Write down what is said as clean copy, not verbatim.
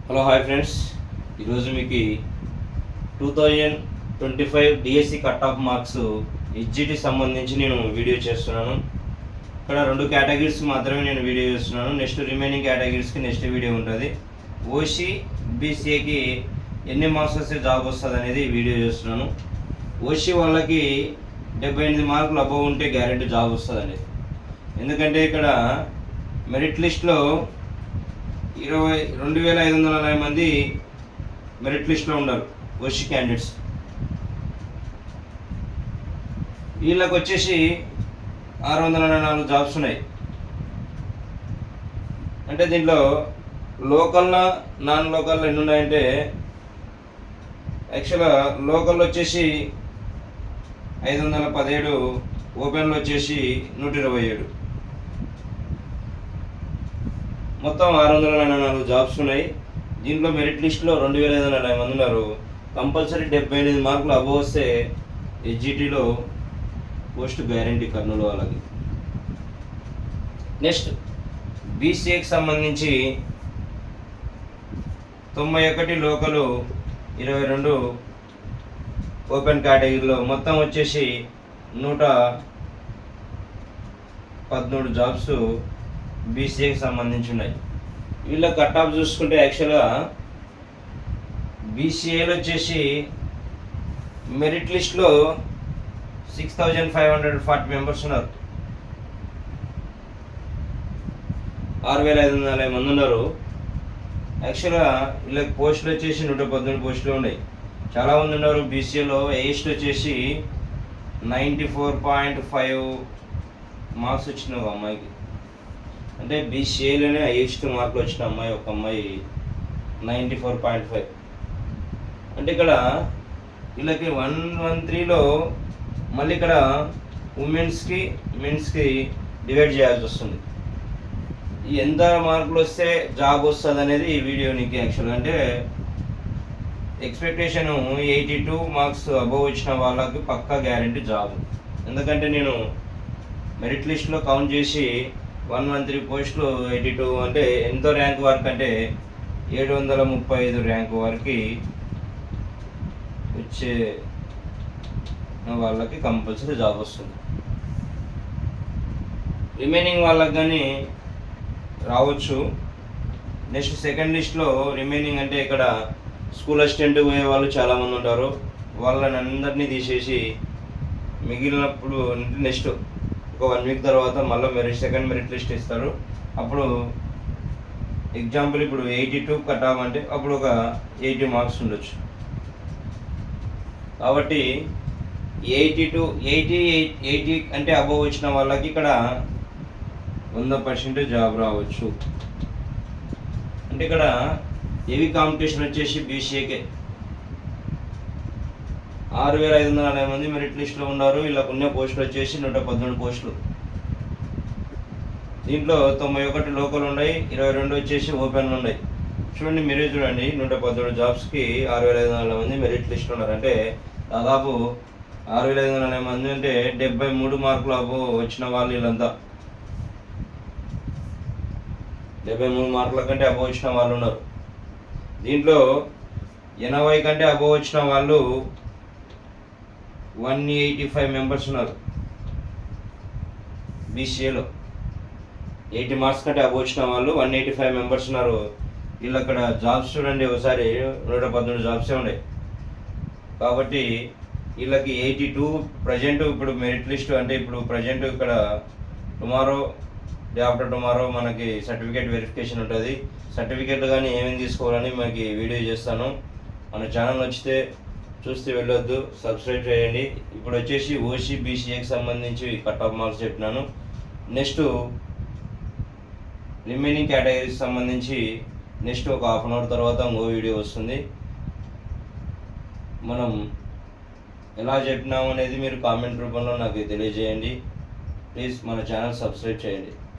Hello hi friends, ఈరోజు మీకు 2025 DSC cut off marks HGT సంబంధించి నేను వీడియో చేస్తున్నాను. ఇక్కడ 2 కేటగిరీస్ మాత్రమే నేను వీడియో చేస్తున్నాను. నెక్స్ట్ రిమైనింగ్ కేటగిరీస్కి నెక్స్ట్ వీడియో ఉంటుంది. ఓసీ బీసీఏకి ఎన్ని మార్క్స్ వస్తే జాబ్ వస్తుంది అనేది వీడియో చేస్తున్నాను. ఓసీ వాళ్ళకి 78 మార్కులు అబవ్ ఉంటే గ్యారెంటీ జాబ్ వస్తుందండి. ఎందుకంటే ఇక్కడ మెరిట్ లిస్ట్లో 22,540 మంది మెరిట్ లిస్ట్లో ఉన్నారు ఓసీ క్యాండిడేట్స్. వీళ్ళకి వచ్చేసి 644 జాబ్స్ ఉన్నాయి. అంటే దీంట్లో లోకల్నా నాన్ లోకల్ ఎన్ని ఉన్నాయంటే, యాక్చువల్గా లోకల్లో వచ్చేసి 517, ఓపెన్లో వచ్చేసి 127, మొత్తం 644 జాబ్స్ ఉన్నాయి. దీంట్లో మెరిట్ లిస్ట్లో 2,540 మంది ఉన్నారు. కంపల్సరీ 78 మార్కులు అబవ్ వస్తే హెచ్జిటిలో పోస్ట్ గ్యారంటీ కర్నూలు వాళ్ళకి. నెక్స్ట్ బీసీఏకి సంబంధించి 91 లోకలు, 22 ఓపెన్ కేటగిరీలో మొత్తం వచ్చేసి 113 జాబ్స్ బీసీఏకి సంబంధించి ఉన్నాయి. వీళ్ళ కట్ ఆఫ్ చూసుకుంటే యాక్చువల్గా బీసీఏలో వచ్చేసి మెరిట్ లిస్ట్లో 6,540 మెంబర్స్ ఉన్నారు. 6,540 మంది ఉన్నారు. యాక్చువల్గా వీళ్ళకి పోస్టులు వచ్చేసి 119 పోస్టులు ఉన్నాయి. చాలామంది ఉన్నారు బీసీఏలో. ఏస్ట్ వచ్చేసి 94.5 మార్క్స్ వచ్చిన ఒక అమ్మాయికి, అంటే బీసీఏలోనే హైయెస్ట్ మార్కులు వచ్చిన అమ్మాయి ఒక అమ్మాయి 94.5. అంటే ఇక్కడ వీళ్ళకి 113లో మళ్ళీ ఇక్కడ ఉమెన్స్కి మెన్స్కి డివైడ్ చేయాల్సి వస్తుంది. ఎంత మార్కులు వస్తే జాబ్ వస్తుంది అనేది ఈ వీడియో నీకు. యాక్చువల్గా అంటే ఎక్స్పెక్టేషను 82 మార్క్స్ అబవ్ వచ్చిన వాళ్ళకి పక్కా గ్యారంటీ జాబ్. ఎందుకంటే నేను మెరిట్ లిస్ట్లో కౌంట్ చేసి 113 పోస్టులు 82 అంటే ఎంతో ర్యాంక్ వరకు అంటే 735 ర్యాంక్ వరకు వచ్చే వాళ్ళకి కంపల్సరీ జాబ్ వస్తుంది. రిమైనింగ్ వాళ్ళకి కానీ రావచ్చు. నెక్స్ట్ సెకండ్ లిస్ట్లో రిమైనింగ్ అంటే ఇక్కడ స్కూల్ అసిస్టెంట్ పోయే వాళ్ళు చాలామంది ఉంటారు. వాళ్ళని అందరినీ తీసేసి మిగిలినప్పుడు నెక్స్ట్ ఒక 1 వీక్ తర్వాత మళ్ళీ సెకండ్ మెరిట్ లిస్ట్ ఇస్తారు. అప్పుడు ఎగ్జాంపుల్ ఇప్పుడు 82 కట్ ఆఫ్ అంటే అప్పుడు ఒక 80 మార్క్స్ ఉండొచ్చు. కాబట్టి 80 అంటే అబవ్ వచ్చిన వాళ్ళకి ఇక్కడ 100% జాబ్ రావచ్చు. అంటే ఇక్కడ హెవీ కాంపిటీషన్ వచ్చేసి బీసీఏకే 6,540 మంది మెరిట్ లిస్ట్లో ఉన్నారు. వీళ్ళకు ఉన్న పోస్టులు వచ్చేసి 119 పోస్టులు. దీంట్లో 91 లోకల్ ఉన్నాయి, 22 వచ్చేసి ఓపెన్లు ఉన్నాయి. చూడండి, మీరే చూడండి, 117 జాబ్స్కి 6,540 మంది మెరిట్ లిస్ట్లో ఉన్నారు. అంటే దాదాపు 6,540 మంది అంటే 73 మార్కులు అబవ్ వచ్చిన వాళ్ళు వీళ్ళంతా. 73 మార్కుల కంటే అబవ్ వచ్చిన వాళ్ళు ఉన్నారు. దీంట్లో 80 కంటే అబవ్ వచ్చిన వాళ్ళు 185 మెంబర్స్ ఉన్నారు. బీసీఏలో 80 మార్క్స్ కంటే అబవ్ వచ్చిన వాళ్ళు 185 మెంబర్స్ ఉన్నారు. వీళ్ళు అక్కడ జాబ్స్ చూడండి, ఒకసారి 118 జాబ్సే ఉన్నాయి. కాబట్టి వీళ్ళకి 82 ప్రజెంట్ ఇప్పుడు మెరిట్ లిస్ట్ అంటే ఇప్పుడు ప్రజెంట్ ఇక్కడ టుమారో డే ఆఫ్టర్ టుమారో మనకి సర్టిఫికేట్ వెరిఫికేషన్ ఉంటుంది. సర్టిఫికేట్లు కానీ ఏమేమి తీసుకోవాలని మనకి వీడియో చేస్తాను. మన ఛానల్ నచ్చితే చూస్తే వెళ్ళొద్దు, సబ్స్క్రైబ్ చేయండి. ఇప్పుడు వచ్చేసి ఓసీ బీసీఏకి సంబంధించి కట్ ఆఫ్ మార్క్స్ చెప్పినాను. నెక్స్ట్ రిమైనింగ్ కేటగిరీకి సంబంధించి నెక్స్ట్ ఒక 1/2 అవర్ తర్వాత ఇంకో వీడియో వస్తుంది. మనం ఎలా చెప్పినాము అనేది మీరు కామెంట్ రూపంలో నాకు తెలియజేయండి. ప్లీజ్ మన ఛానల్ సబ్స్క్రైబ్ చేయండి.